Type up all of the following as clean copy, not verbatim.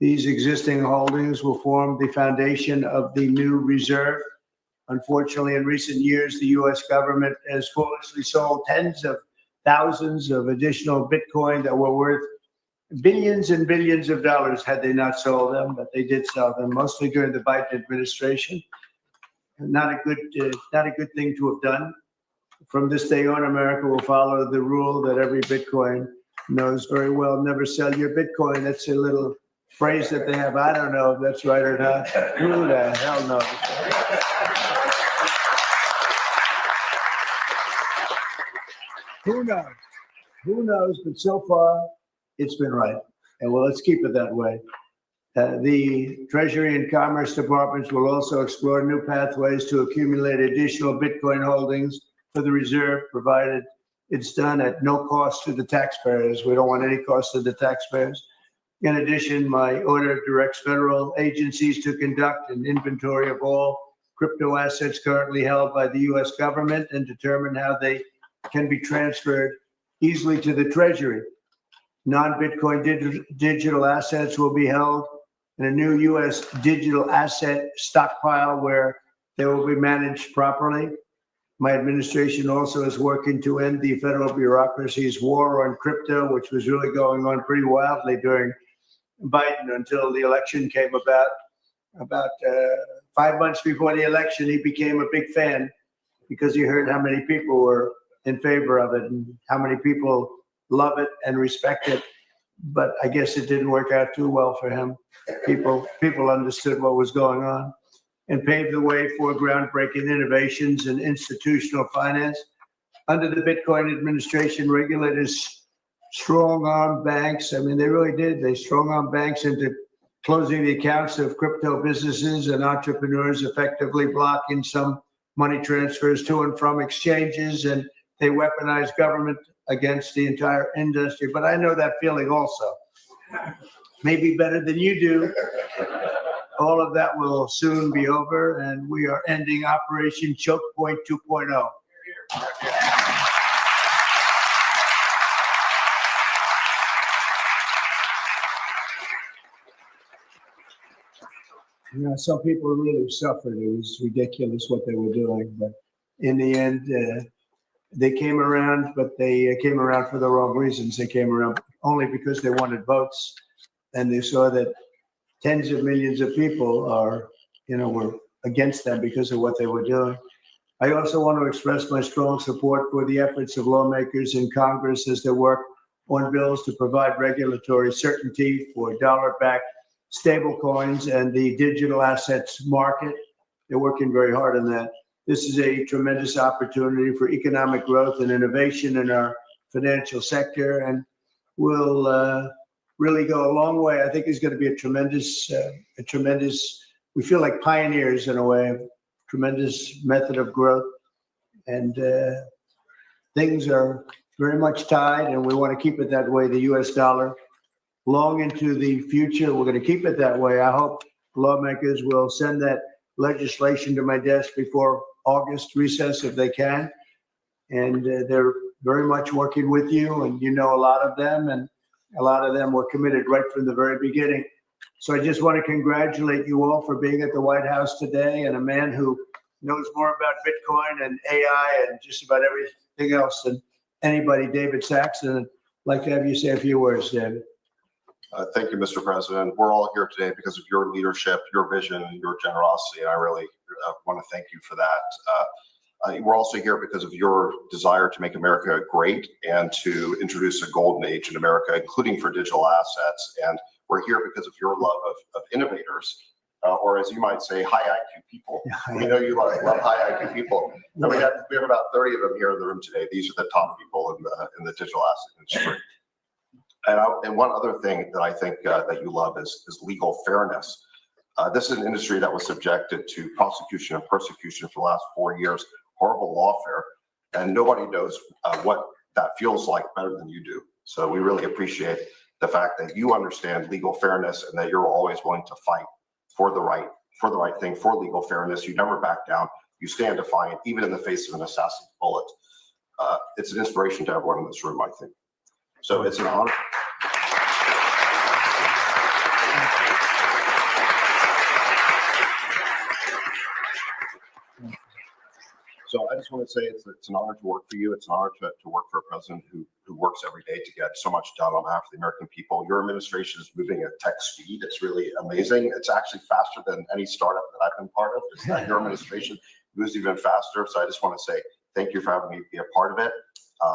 These existing holdings will form the foundation of the new reserve. Unfortunately, in recent years, the U.S. government has foolishly sold tens of thousands of additional Bitcoin that were worth billions and billions of dollars had they not sold them, but they did sell them, mostly during the Biden administration. Not a good thing to have done. From this day on, America will follow the rule that every Bitcoin knows very well: never sell your Bitcoin. That's a little phrase that they have. I don't know if that's right or not. Who the hell knows? Who knows? Who knows? But so far, it's been right. And well, let's keep it that way. The Treasury and Commerce departments will also explore new pathways to accumulate additional Bitcoin holdings for the reserve, provided it's done at no cost to the taxpayers. We don't want any cost to the taxpayers. In addition, my order directs federal agencies to conduct an inventory of all crypto assets currently held by the U.S. government and determine how they can be transferred easily to the Treasury. Non-Bitcoin digital assets will be held in a new U.S. digital asset stockpile where they will be managed properly. My administration also is working to end the federal bureaucracy's war on crypto, which was really going on pretty wildly during Biden until the election came about. About 5 months before the election, he became a big fan because he heard how many people were in favor of it and how many people love it and respect it. But I guess it didn't work out too well for him. People understood what was going on and paved the way for groundbreaking innovations in institutional finance. Under the Bitcoin administration, regulators strong-armed banks. I mean, they really did. They strong-armed banks into closing the accounts of crypto businesses and entrepreneurs, effectively blocking some money transfers to and from exchanges, and they weaponized government against the entire industry. But I know that feeling also. Maybe better than you do. All of that will soon be over, and we are ending Operation Choke Point 2.0. You know, some people really suffered. It was ridiculous what they were doing, but in the end, they came around, but they came around for the wrong reasons. They came around only because they wanted votes, and they saw that tens of millions of people were against them because of what they were doing. I also want to express my strong support for the efforts of lawmakers in Congress as they work on bills to provide regulatory certainty for dollar-backed stablecoins and the digital assets market. They're working very hard on that. This is a tremendous opportunity for economic growth and innovation in our financial sector, and will really go a long way. I think it's going to be a tremendous, we feel like pioneers in a way, of tremendous method of growth. And things are very much tied, and we want to keep it that way. The U.S. dollar, long into the future, we're going to keep it that way. I hope lawmakers will send that legislation to my desk before August recess if they can. And they're very much working with you, and you know a lot of them, and a lot of them were committed right from the very beginning. So I just want to congratulate you all for being at the White House today, and a man who knows more about Bitcoin and AI and just about everything else than anybody, David Saxon. I'd like to have you say a few words, David. Thank you, Mr. President. We're all here today because of your leadership, your vision, and your generosity. And I really want to thank you for that. We're also here because of your desire to make America great and to introduce a golden age in America, including for digital assets. And we're here because of your love of innovators, or as you might say, high IQ people. We know you love high IQ people. And we have about 30 of them here in the room today. These are the top people in the digital asset industry. And one other thing that I think that you love is legal fairness. This is an industry that was subjected to prosecution and persecution for the last 4 years, horrible lawfare, and nobody knows what that feels like better than you do. So we really appreciate the fact that you understand legal fairness and that you're always willing to fight for the right thing, for legal fairness. You never back down. You stand defiant, even in the face of an assassin's bullet. It's an inspiration to everyone in this room, I think. So it's an honor. want to say it's an honor to work for you. It's an honor to work for a president who works every day to get so much done on behalf of the American people. Your administration is moving at tech speed. It's really amazing. It's actually faster than any startup that I've been part of. It's that your administration moves even faster. So I just want to say thank you for having me be a part of it.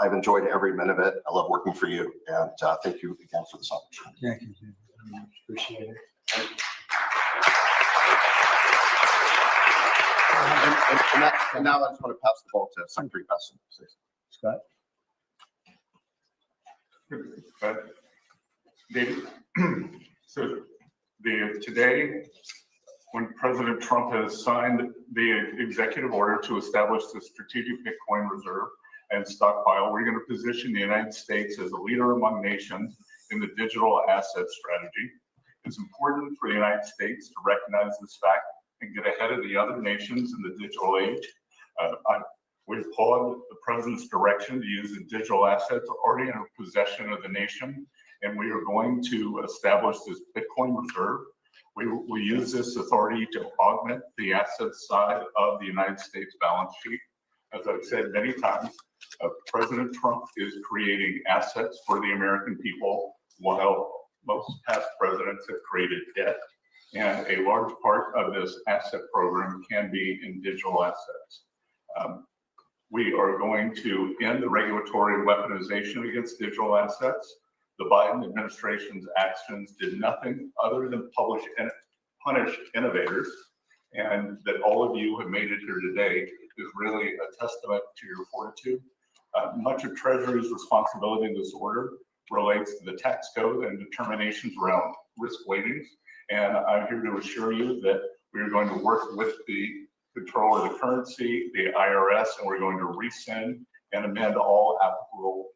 I've enjoyed every minute of it. I love working for you. And thank you again for this opportunity. Thank you very much. Appreciate it. And now I just want to pass the ball to Secretary Besson. Scott? David, so today, when President Trump has signed the executive order to establish the strategic Bitcoin reserve and stockpile, we're going to position the United States as a leader among nations in the digital asset strategy. It's important for the United States to recognize this fact and get ahead of the other nations in the digital age. We applaud the president's direction to use the digital assets already in possession of the nation, and we are going to establish this Bitcoin reserve. We use this authority to augment the asset side of the United States balance sheet. As I've said many times, President Trump is creating assets for the American people, while most past presidents have created debt. And a large part of this asset program can be in digital assets. We are going to end the regulatory weaponization against digital assets. The Biden administration's actions did nothing other than punish innovators, and that all of you have made it here today is really a testament to your fortitude. Much of Treasury's responsibility in this order relates to the tax code and determinations around risk weightings. And I'm here to assure you that we are going to work with the controller of the currency, the IRS, and we're going to rescind and amend all applicable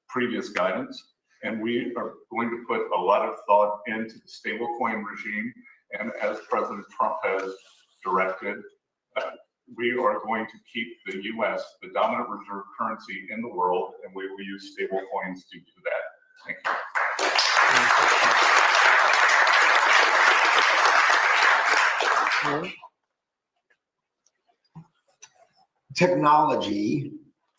previous guidance. And we are going to put a lot of thought into the stablecoin regime. And as President Trump has directed, we are going to keep the U.S. the dominant reserve currency in the world, and we will use stablecoins to do that. Thank you. Technology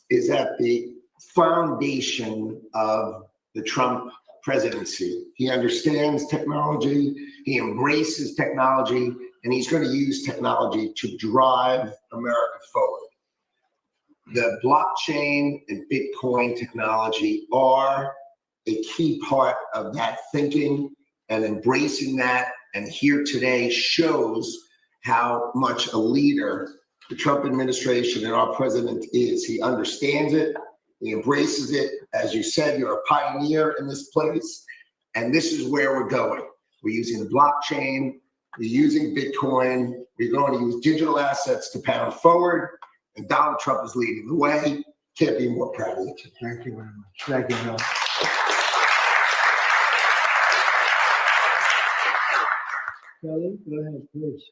is at the foundation of the Trump presidency. He understands technology, he embraces technology, and he's going to use technology to drive America forward. The blockchain and Bitcoin technology are a key part of that thinking, and embracing that, and here today shows how much a leader the Trump administration and our president is. He understands it, he embraces it. As you said, you're a pioneer in this place, and this is where we're going. We're using the blockchain, we're using Bitcoin, we're going to use digital assets to pound forward, and Donald Trump is leading the way. Can't be more proud of you. Thank you very much. Thank you, Bill. Kelly, go ahead, please.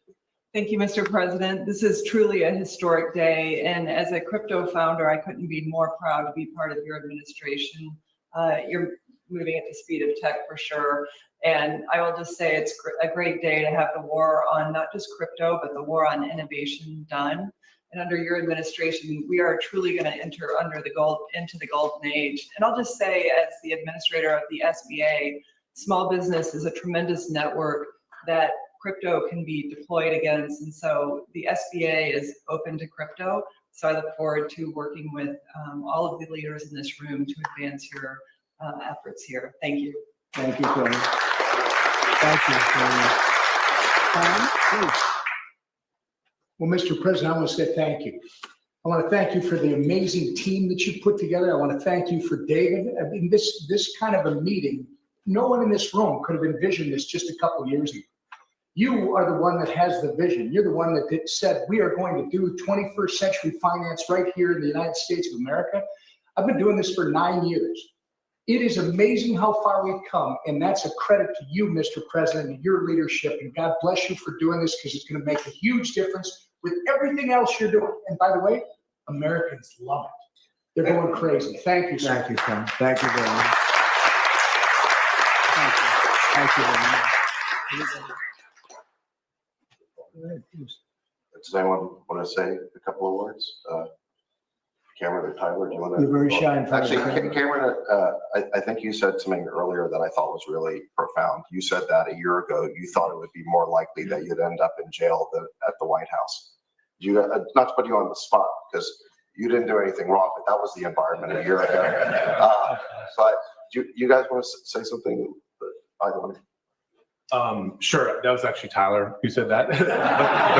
Thank you, Mr. President. This is truly a historic day, and as a crypto founder, I couldn't be more proud to be part of your administration. You're moving at the speed of tech for sure, and I will just say it's a great day to have the war on not just crypto, but the war on innovation done. And under your administration, we are truly going to enter into the golden age. And I'll just say, as the administrator of the SBA, small business is a tremendous network that crypto can be deployed against. And so the SBA is open to crypto. So I look forward to working with all of the leaders in this room to advance your efforts here. Thank you. Thank you, Kelly. Thank you, Kelly. Tom, please. Well, Mr. President, I want to say thank you. I want to thank you for the amazing team that you put together. I want to thank you for David. I mean, this kind of a meeting, no one in this room could have envisioned this just a couple years ago. You are the one that has the vision. You're the one that said, we are going to do 21st century finance right here in the United States of America. I've been doing this for 9 years. It is amazing how far we've come, and that's a credit to you, Mr. President, and your leadership, and God bless you for doing this, because it's going to make a huge difference with everything else you're doing. And by the way, Americans love it. They're going crazy. Thank you, sir. Thank you, Tom. Thank you very much. Thank you. Thank you very much. Go ahead, please. Does anyone want to say a couple of words? Cameron or Tyler, do you want to? You're very shy in front of Actually, the camera. Cameron, I think you said something earlier that I thought was really profound. You said that a year ago, you thought it would be more likely that you'd end up in jail than at the White House. Not to put you on the spot, because you didn't do anything wrong, but that was the environment a year ago. But do you guys want to say something? Either one. Sure. That was actually Tyler who said that. but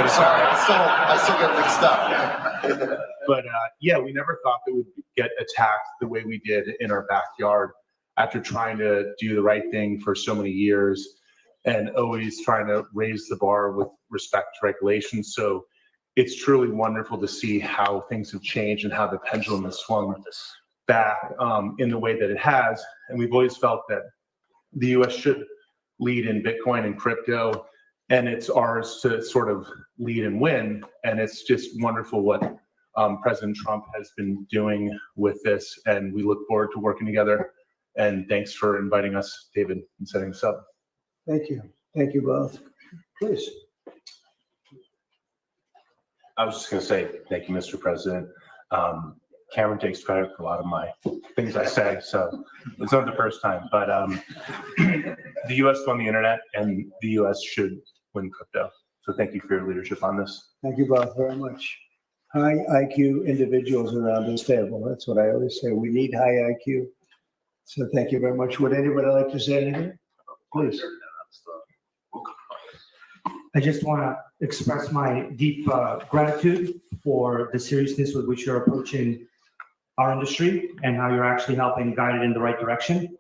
Sorry, I still get mixed up. But yeah, we never thought that we'd get attacked the way we did in our backyard after trying to do the right thing for so many years and always trying to raise the bar with respect to regulations. So it's truly wonderful to see how things have changed and how the pendulum has swung back in the way that it has. And we've always felt that the U.S. should lead in Bitcoin and crypto, and it's ours to sort of lead and win. And it's just wonderful what President Trump has been doing with this, and we look forward to working together. And thanks for inviting us, David, and setting us up. Thank you. Thank you both. Please. I was just going to say, thank you, Mr. President. Cameron takes credit for a lot of my things I say, so it's not the first time. But the U.S. won the internet, and the U.S. should win crypto. So thank you for your leadership on this. Thank you both very much. High IQ individuals around this table. That's what I always say. We need high IQ. So thank you very much. Would anybody like to say anything? Please. I just want to express my deep gratitude for the seriousness with which you're approaching our industry and how you're actually helping guide it in the right direction.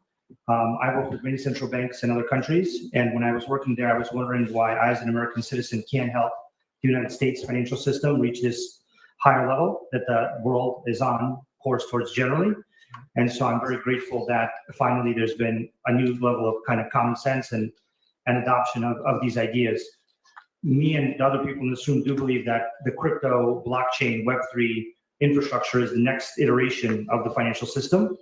I work with many central banks in other countries, and when I was working there, I was wondering why I, as an American citizen, can't help the United States financial system reach this higher level that the world is on course towards generally. And so I'm very grateful that finally there's been a new level of kind of common sense and adoption of these ideas. Me and the other people in this room do believe that the crypto, blockchain, Web3 infrastructure is the next iteration of the financial system.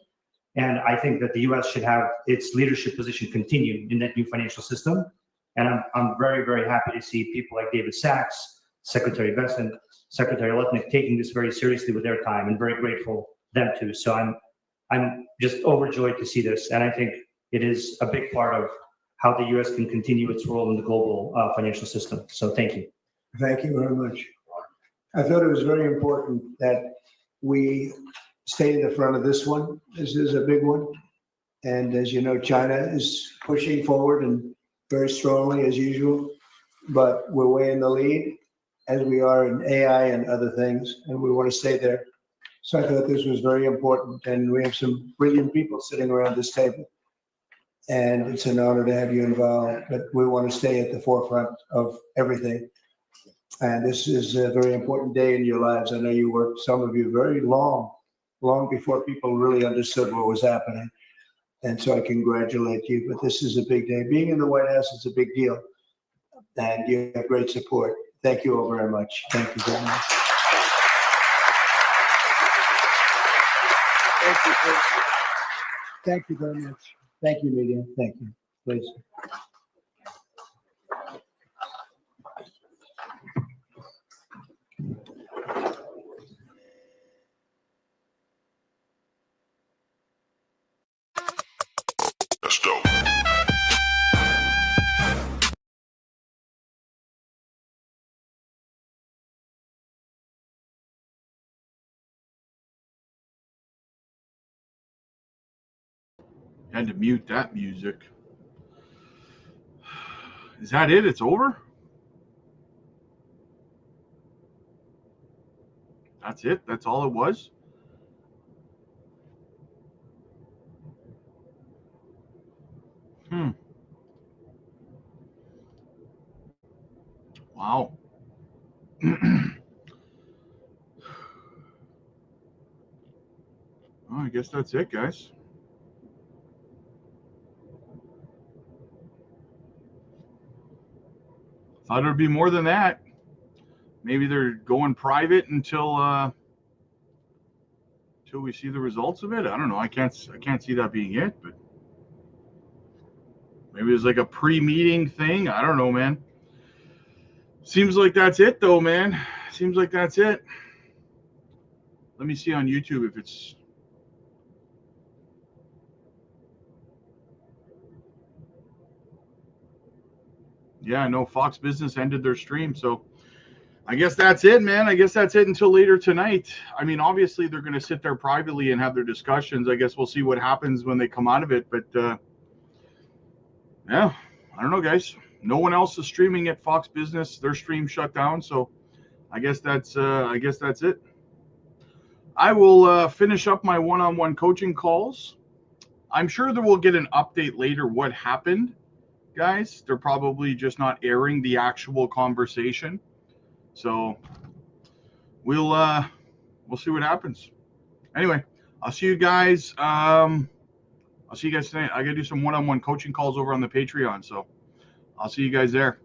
And I think that the US should have its leadership position continue in that new financial system. And I'm very, very happy to see people like David Sachs, Secretary Bessent, Secretary Lutnick taking this very seriously with their time, and very grateful them too. So I'm just overjoyed to see this. And I think it is a big part of how the US can continue its role in the global financial system. So thank you. Thank you very much. I thought it was very important that we stay in the front of this one. This is a big one. And as you know, China is pushing forward and very strongly as usual, but we're way in the lead as we are in AI and other things, and we want to stay there. So I thought this was very important, and we have some brilliant people sitting around this table. And it's an honor to have you involved, but we want to stay at the forefront of everything. And this is a very important day in your lives. I know you worked, some of you, very long before people really understood what was happening. And so I congratulate you, but this is a big day. Being in the White House is a big deal, and you have great support. Thank you all very much. Thank you very much. Thank you. Thank you very much. Thank you, media. Thank you. Please. Let's go. Had to mute that music. Is that it? It's over? That's it? That's all it was? Wow. Well, I guess that's it, guys. Thought it would be more than that. Maybe they're going private until we see the results of it. I don't know. I can't see that being it, but maybe it's like a pre-meeting thing. I don't know, man. Seems like that's it, though, man. Seems like that's it. Let me see on YouTube if it's. Yeah, no, Fox Business ended their stream. So I guess that's it, man. I guess that's it until later tonight. I mean, obviously they're going to sit there privately and have their discussions. I guess we'll see what happens when they come out of it. But yeah, I don't know, guys. No one else is streaming at Fox Business. Their stream shut down. So I guess that's it. I will finish up my one-on-one coaching calls. I'm sure that we'll get an update later what happened, guys. They're probably just not airing the actual conversation. So we'll see what happens. Anyway, I'll see you guys. I'll see you guys tonight. I gotta do some one-on-one coaching calls over on the Patreon. So I'll see you guys there.